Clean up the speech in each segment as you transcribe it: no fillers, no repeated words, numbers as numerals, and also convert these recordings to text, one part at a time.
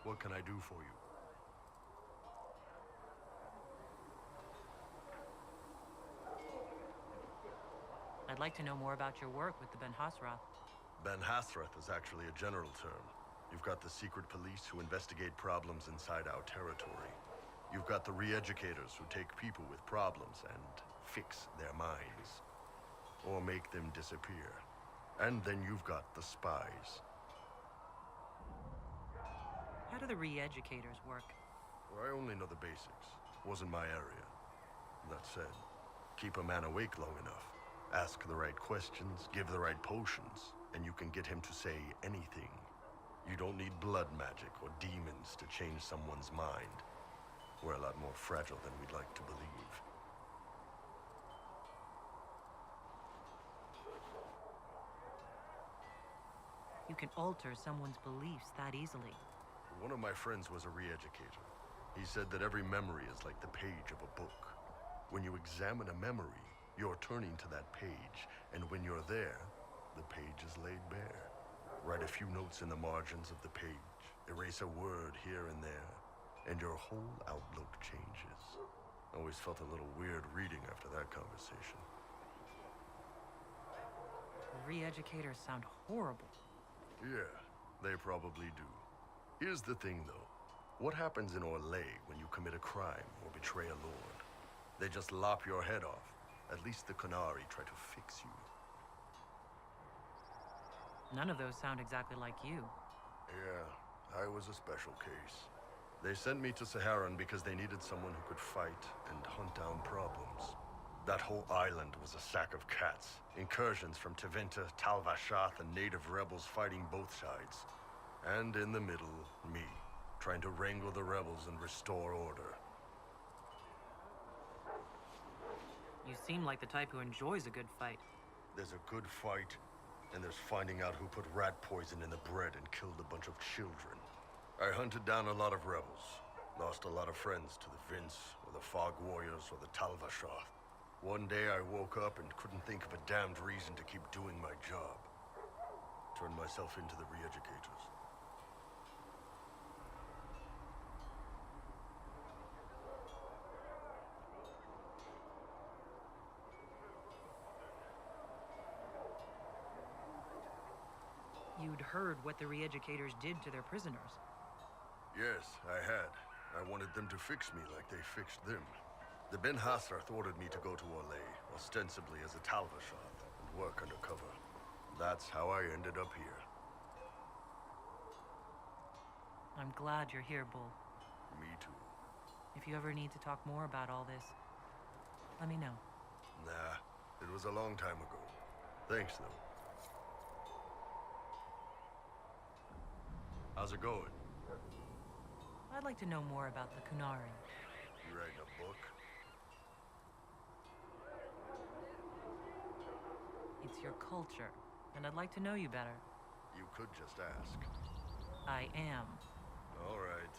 What can I do for you? I'd like to know more about your work with the Ben Hasrath. Ben Hasrath is actually a general term. You've got the secret police who investigate problems inside our territory. You've got the re-educators who take people with problems and fix their minds. Or make them disappear. And then you've got the spies. How do the re-educators work? Well, I only know the basics. Wasn't my area. That said, keep a man awake long enough. Ask the right questions, give the right potions, and you can get him to say anything. You don't need blood magic or demons to change someone's mind. We're a lot more fragile than we'd like to believe. You can alter someone's beliefs that easily. One of my friends was a re-educator. He said that every memory is like the page of a book. When you examine a memory, you're turning to that page, and when you're there, the page is laid bare. Write a few notes in the margins of the page, erase a word here and there, and your whole outlook changes. I always felt a little weird reading after that conversation. Re-educators sound horrible. Yeah, they probably do. Here's the thing, though. What happens in Orlais when you commit a crime or betray a lord? They just lop your head off. At least the Qunari try to fix you. None of those sound exactly like you. Yeah, I was a special case. They sent me to Saharan because they needed someone who could fight and hunt down problems. That whole island was a sack of cats. Incursions from Tevinter, Tal Vashath, and native rebels fighting both sides. And in the middle, me, trying to wrangle the rebels and restore order. You seem like the type who enjoys a good fight. There's a good fight, and there's finding out who put rat poison in the bread and killed a bunch of children. I hunted down a lot of rebels. Lost a lot of friends to the Vince, or the Fog Warriors, or the Tal Vashath. One day I woke up and couldn't think of a damned reason to keep doing my job. Turned myself into the re-educators. You'd heard what the re-educators did to their prisoners. Yes, I had. I wanted them to fix me like they fixed them. The Ben Hasrath ordered me to go to Orlais, ostensibly as a Tal Vashath, and work undercover. That's how I ended up here. I'm glad you're here, Bull. Me too. If you ever need to talk more about all this, let me know. Nah, it was a long time ago. Thanks, though. How's it going? I'd like to know more about the Qunari. You writing a book? It's your culture, and I'd like to know you better. You could just ask. I am. All right.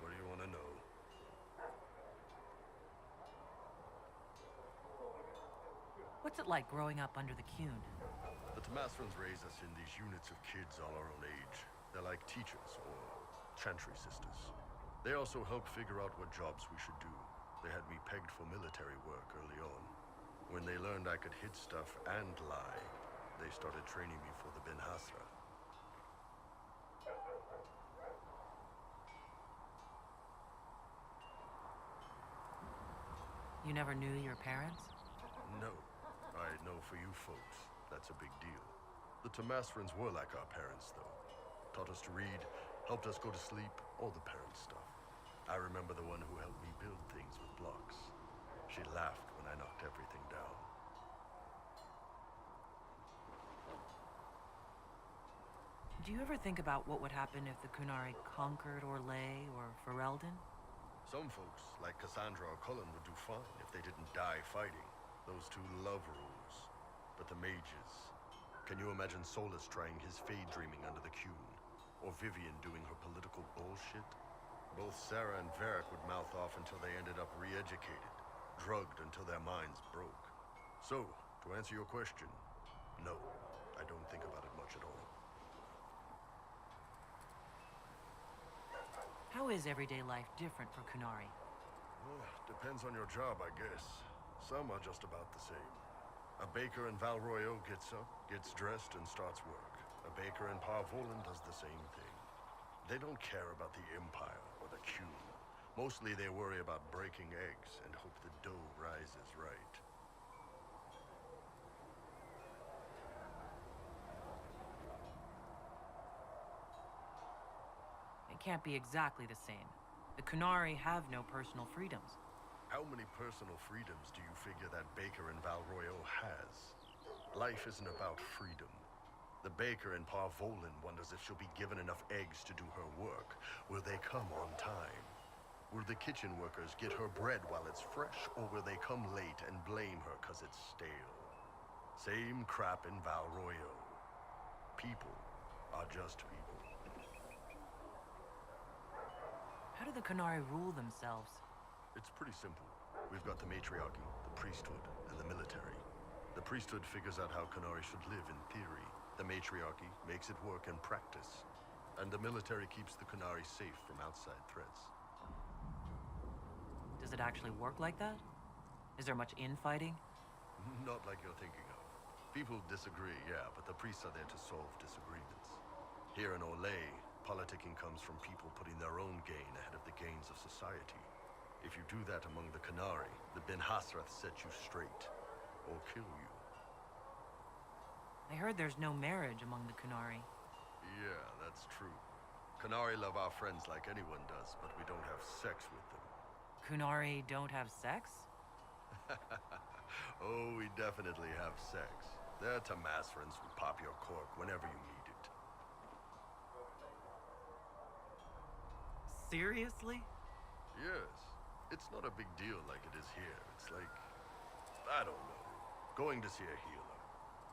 What do you want to know? What's it like growing up under the Qun? The Tamasrans raise us in these units of kids all our own age. They're like teachers or chantry sisters. They also help figure out what jobs we should do. They had me pegged for military work early on. When they learned I could hit stuff and lie, they started training me for the Ben Hasrath. You never knew your parents? No. I know for you folks, that's a big deal. The Tamasrans were like our parents, though. Taught us to read, helped us go to sleep, all the parent stuff. I remember the one who helped me build things with blocks. She laughed when I knocked everything down. Do you ever think about what would happen if the Qunari conquered Orlais or Ferelden? Some folks, like Cassandra or Cullen, would do fine if they didn't die fighting. Those two love rules. But the mages... Can you imagine Solus trying his fade dreaming under the Qun? Or Vivian doing her political bullshit? Both Sarah and Varric would mouth off until they ended up re-educated, drugged until their minds broke. So, to answer your question, no, I don't think about it much at all. How is everyday life different for Kunari? Depends on your job, I guess. Some are just about the same. A baker in Valroyo gets up, gets dressed, and starts work. A baker in Parvolan does the same thing. They don't care about the Empire or the Q. Mostly they worry about breaking eggs and hope the dough rises right. It can't be exactly the same. The Kunari have no personal freedoms. How many personal freedoms do you figure that baker in Valroyo has? Life isn't about freedom. The baker in Parvolan wonders if she'll be given enough eggs to do her work. Will they come on time? Will the kitchen workers get her bread while it's fresh, or will they come late and blame her 'cause it's stale? Same crap in Valroyo. People are just people. How do the Kunari rule themselves? It's pretty simple. We've got the matriarchy, the priesthood, and the military. The priesthood figures out how Kunari should live in theory. The matriarchy makes it work in practice. And the military keeps the Kunari safe from outside threats. Does it actually work like that? Is there much infighting? Not like you're thinking of. People disagree, yeah, but the priests are there to solve disagreements. Here in Olay, politicking comes from people putting their own gain ahead of the gains of society. If you do that among the Kunari, the Ben Hasrath set you straight, or kill you. I heard there's no marriage among the Kunari. Yeah, that's true. Kunari love our friends like anyone does, but we don't have sex with them. Kunari don't have sex? Oh, we definitely have sex. They're Tamasrans who pop your cork whenever you need it. Seriously? Yes. It's not a big deal like it is here. It's like, I don't know, going to see a healer.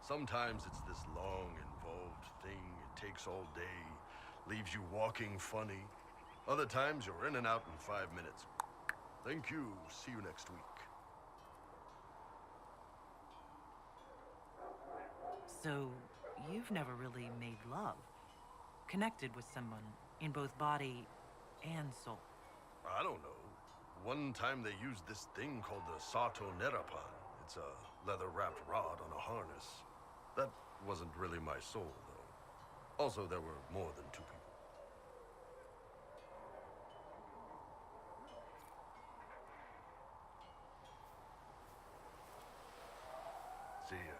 Sometimes it's this long, involved thing. It takes all day, leaves you walking funny. Other times you're in and out in 5 minutes. Thank you. See you next week. So, you've never really made love? Connected with someone in both body and soul? I don't know. One time they used this thing called the Sato Nerapan. It's a leather-wrapped rod on a harness. That wasn't really my soul, though. Also, there were more than 2 people. See ya.